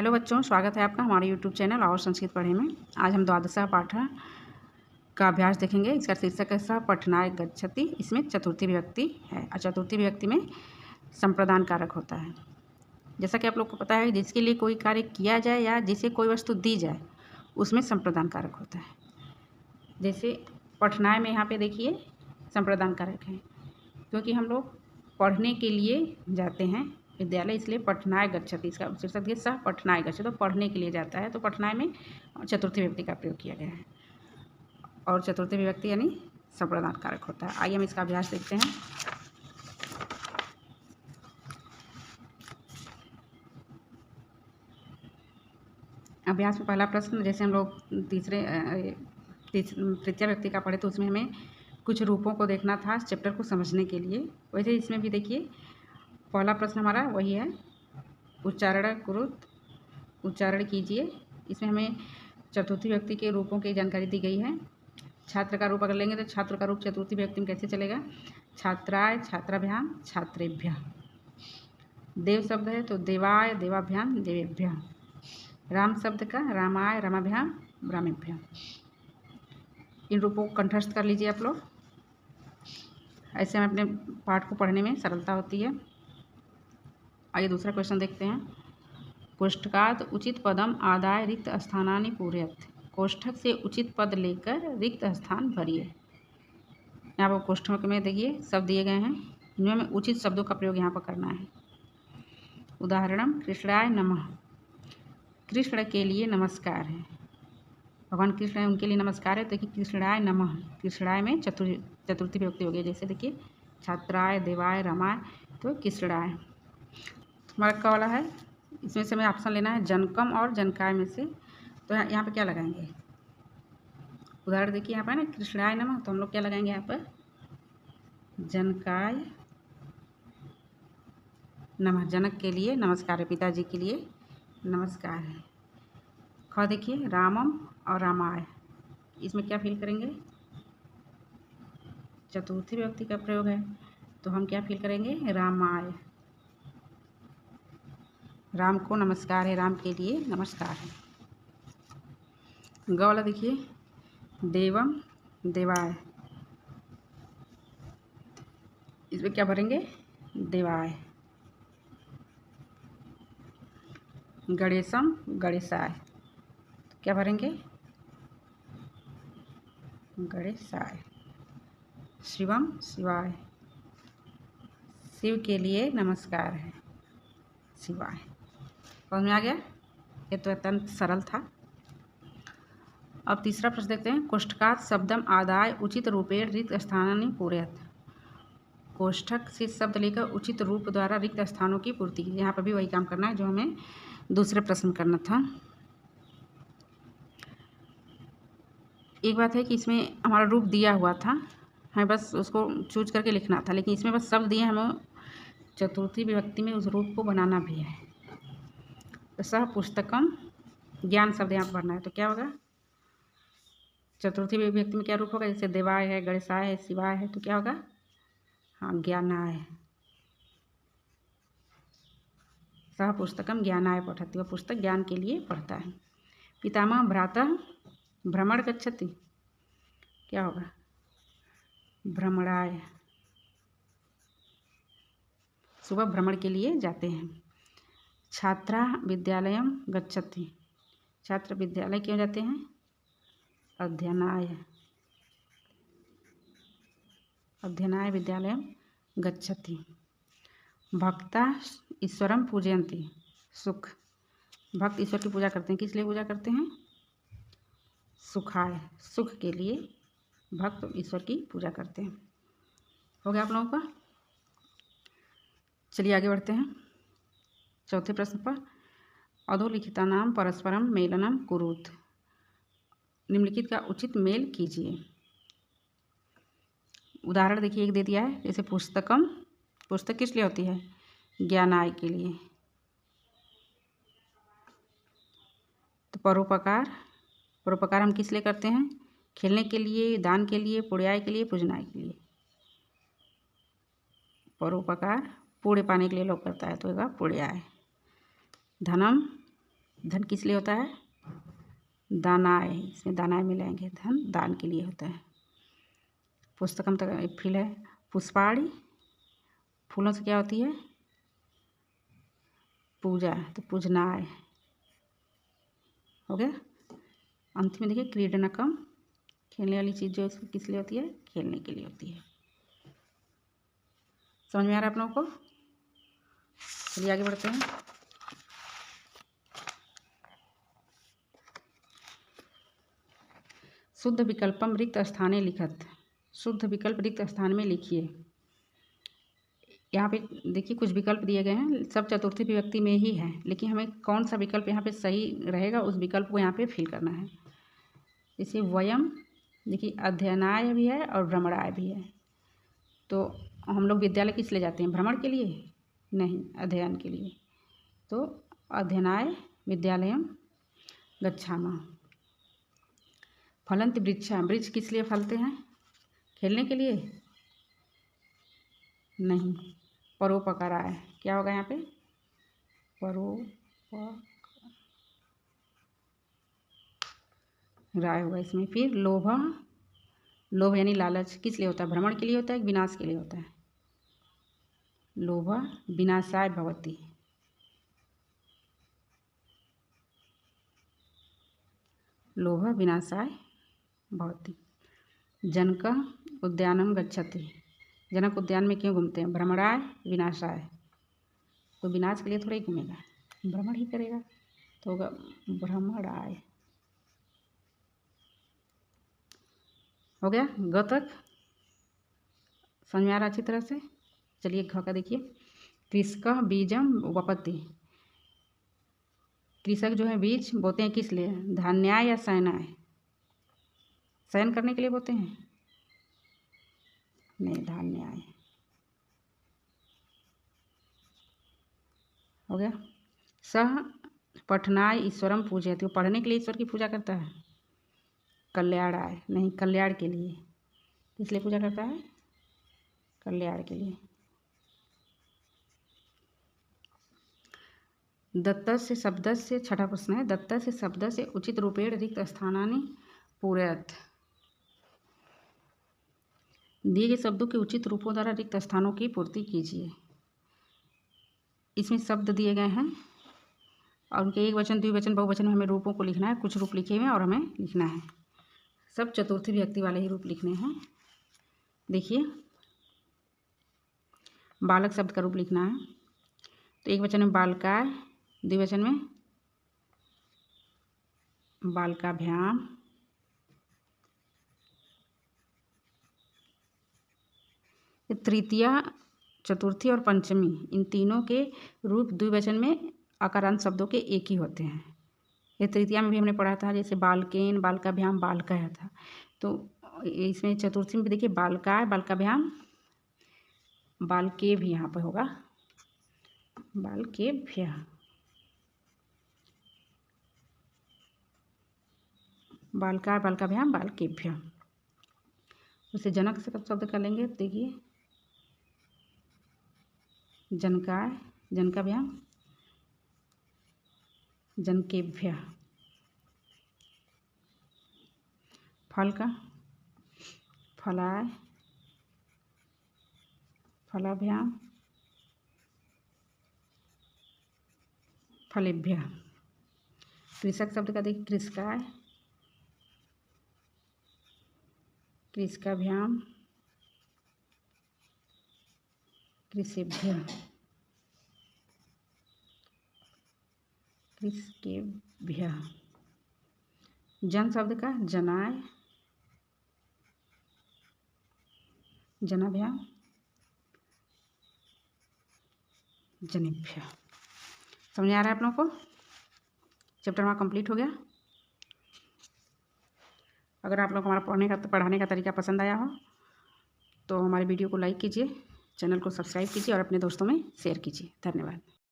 Hello बच्चों, स्वागत है आपका हमारे यूट्यूब चैनल और संस्कृत पढ़े में। आज हम द्वादशः पाठ का अभ्यास देखेंगे। इसका शीर्षक है सह पठनाय गच्छति। इसमें चतुर्थी विभक्ति है और चतुर्थी विभक्ति में संप्रदान कारक होता है। जैसा कि आप लोग को पता है, जिसके लिए कोई कार्य किया जाए या जिसे कोई वस्तु दी जाए उसमें संप्रदान कारक होता है। जैसे पठनाय में यहाँ पे देखिए संप्रदान कारक है, क्योंकि हम लोग पढ़ने के लिए जाते हैं विद्यालय, इसलिए पठनाय गच्छति। इसका शीर्षक है सह पठनाय गच्छति, तो पढ़ने के लिए जाता है। तो पठनाय में चतुर्थी विभक्ति का प्रयोग किया गया है और चतुर्थी विभक्ति यानी संप्रदान कारक होता है। आइए हम इसका अभ्यास देखते हैं। अभ्यास में पहला प्रश्न, जैसे हम लोग तृतीय व्यक्ति का पढ़े तो उसमें हमें कुछ रूपों को देखना था चैप्टर को समझने के लिए। वैसे इसमें भी देखिए पहला प्रश्न हमारा वही है, उच्चारण कुरुत, उच्चारण कीजिए। इसमें हमें चतुर्थी व्यक्ति के रूपों की जानकारी दी गई है। छात्र का रूप अगर लेंगे तो छात्र का रूप चतुर्थी व्यक्ति में कैसे चलेगा? छात्राय, छात्राभ्याम, छात्रेभ्यः। देव शब्द है तो देवाय, देवाभ्याम, देवेभ्यः। राम शब्द का रामाय, रामाभ्याम, रामेभ्यः। इन रूपों को कंठस्थ कर लीजिए आप लोग। ऐसे हमें अपने पाठ को पढ़ने में सरलता होती है। आइए दूसरा क्वेश्चन देखते हैं। कोष्ठकात् उचित पदम आदाय रिक्त स्थानानि पूरयत्। कोष्ठक से उचित पद लेकर रिक्त स्थान भरिए। यहाँ पर कोष्ठक में देखिए शब्द दिए गए हैं, इनमें हमें उचित शब्दों का प्रयोग यहाँ पर करना है। उदाहरण, कृष्णाय नमः। कृष्ण के लिए नमस्कार है, भगवान कृष्ण है, उनके लिए नमस्कार है। तो देखिए कृष्णाय नमः, कृष्णाय में चतुर्थी विभक्ति हो गई। जैसे देखिए छात्राय, देवाय, रमाय, तो कृष्णाय। हमारा का वाला है, इसमें से हमें ऑप्शन लेना है जनकम और जनकाय में से। तो यहाँ पे क्या लगाएंगे? उदाहरण देखिए यहाँ पर ना कृष्णाय नमः, तो हम लोग क्या लगाएंगे यहाँ पर? जनकाय नमः। जनक के लिए नमस्कार है, पिताजी के लिए नमस्कार है। ख देखिए रामम और रामाय, इसमें क्या फील करेंगे? चतुर्थी विभक्ति का प्रयोग है, तो हम क्या फील करेंगे? रामाय। राम को नमस्कार है, राम के लिए नमस्कार है। ग वाला देखिए देवम, देवाय, इसमें क्या भरेंगे? देवाय। गणेशम, गणेशाय, तो क्या भरेंगे? गणेशाय। शिवम, शिवाय, शिव के लिए नमस्कार है, शिवाय। समझ में आ गया? ये तो अत्यंत सरल था। अब तीसरा प्रश्न देखते हैं। कोष्ठकात् शब्दम आदाय उचित रूपेण रिक्त स्थानानि पूरयत्। कोष्ठक से शब्द लेकर उचित रूप द्वारा रिक्त स्थानों की पूर्ति की। यहाँ पर भी वही काम करना है जो हमें दूसरे प्रश्न में करना था। एक बात है कि इसमें हमारा रूप दिया हुआ था, हमें बस उसको चूज करके लिखना था, लेकिन इसमें बस शब्द दिए, हमें चतुर्थी विभक्ति में उस रूप को बनाना भी है। तो सह पुस्तकम, ज्ञान शब्द यहाँ पर भरना है, तो क्या होगा? चतुर्थी विभक्ति में क्या रूप होगा? जैसे देवाय है, गणेशाय है, शिवाय है, तो क्या होगा? हाँ, ज्ञानाय। सह पुस्तकम ज्ञानाय पठति, वह पुस्तक ज्ञान के लिए पढ़ता है। पितामह भ्रातः भ्रमण गच्छति, क्या होगा? भ्रमणाय, सुबह भ्रमण के लिए जाते हैं। छात्रा विद्यालयम गच्छति, छात्र विद्यालय क्यों जाते हैं? अध्ययनाय, अध्ययनाय विद्यालयम गच्छति। भक्ता ईश्वरम पूजयन्ति, सुख, भक्त ईश्वर की पूजा करते हैं। किस लिए पूजा करते हैं? सुखाय, सुख के लिए भक्त ईश्वर की पूजा करते हैं। हो गया आप लोगों का? चलिए आगे बढ़ते हैं चौथे प्रश्न पर। अधोलिखितानां परस्परम मेलनम कुरुत। निम्नलिखित का उचित मेल कीजिए। उदाहरण देखिए एक दे दिया है, जैसे पुस्तकम, पुस्तक किस लिए होती है? ज्ञानाय के लिए। तो परोपकार, परोपकार हम किस लिए करते हैं? खेलने के लिए, दान के लिए, पुण्याय के लिए, पूजनाय के लिए। परोपकार पुण्य पाने के लिए लोग करता है, तो होगा पुण्याय। धनम धन किस लिए होता है? दानाय, इसमें दानाय मिलाएंगे, धन दान के लिए होता है। पुस्तकम तक एक फील है। पुष्पाणि, फूलों से क्या होती है? पूजा, तो पूजनाय हो गया। अंत में देखिए क्रीडनकम, खेलने वाली चीज़ जो किस लिए होती है? खेलने के लिए होती है। समझ में आ रहा है आप लोगों को? चलिए आगे बढ़ते हैं। शुद्ध विकल्पम रिक्त स्थाने लिखत, शुद्ध विकल्प रिक्त स्थान में लिखिए। यहाँ पे देखिए कुछ विकल्प दिए गए हैं, सब चतुर्थी विभक्ति में ही है, लेकिन हमें कौन सा विकल्प यहाँ पे सही रहेगा उस विकल्प को यहाँ पे फिल करना है। जैसे वयम, देखिए अध्ययनाय भी है और भ्रमणाय भी है। तो हम लोग विद्यालय किस लिए जाते हैं? भ्रमण के लिए? नहीं, अध्ययन के लिए। तो अध्ययनाय विद्यालयम गच्छामः। फलन्ति वृक्षा, वृक्ष किस लिए फलते हैं? खेलने के लिए? नहीं। परोपकाराय, क्या होगा यहाँ पे? परोपकाराय होगा इसमें। फिर लोभ, लोभ यानी लालच किस लिए होता है? भ्रमण के लिए होता है, विनाश के लिए होता है? लोभ विनाशाय भवति, लोभ विनाशाय भवति। जनक उद्यानम गच्छति, जनक उद्यान में क्यों घूमते हैं? भ्रमणाय विनाशाय, तो विनाश के लिए थोड़ा ही घूमेगा, भ्रमण ही करेगा, तो होगा भ्रमणाय। हो गया ग तक? समझ में आ रहा अच्छी तरह से? चलिए घ का देखिए। कृषक बीजम वपति, कृषक जो है बीज बोते हैं किस लिए? धान्याय या शयनाय? शयन करने के लिए बोते हैं? नहीं, धान्याय। हो गया। सह पठनाय ईश्वरम पूजयति, वो पढ़ने के लिए ईश्वर की पूजा करता है। कल्याणाय, नहीं, कल्याण के लिए। किस लिए पूजा करता है? कल्याण के लिए। दत्तस्य शब्दस्य, छठा प्रश्न है, दत्तस्य शब्दस्य उचित रूपेण रिक्त स्थानानि पूरयत, दिए गए शब्दों के उचित रूपों द्वारा रिक्त स्थानों की पूर्ति कीजिए। इसमें शब्द दिए गए हैं और उनके एक वचन, द्विवचन, बहुवचन में हमें रूपों को लिखना है। कुछ रूप लिखे हुए हैं और हमें लिखना है। सब चतुर्थी विभक्ति वाले ही रूप लिखने हैं। देखिए बालक शब्द का रूप लिखना है, तो एक वचन में बालकाय, द्विवचन में बालकाभ्याम, तृतीया, चतुर्थी और पंचमी, इन तीनों के रूप द्विवचन में आकारांत शब्दों के एक ही होते हैं। ये तृतीया में भी हमने पढ़ा था, जैसे बालकेन, बालकाभ्याम, बालकः था। तो इसमें चतुर्थी में भी देखिए बालकाय, बालकाभ्याम, बालके भी यहाँ पर होगा, बालकेभ्यः, बालकाय, बालकाभ्याम, बालकेभ्यः। उसे जनक से कब शब्द कर लेंगे? देखिए जनकाय, जनकाभ्याम, जनकेभ्यः। फल का फलाय, फलाभ्याम, फलेभ्यः। कृषक शब्द का देखिए कृषकाय, कृषकाभ्याम, कृषेभ्यः, कृषकेभ्यः। जन शब्द का जनाय, जनाभ्याम, जनेभ्यः। समझ आ रहा है आप लोगों को? चैप्टर हमारा कंप्लीट हो गया। अगर आप लोग हमारा पढ़ाने का तरीका पसंद आया हो तो हमारे वीडियो को लाइक कीजिए, चैनल को सब्सक्राइब कीजिए और अपने दोस्तों में शेयर कीजिए। धन्यवाद।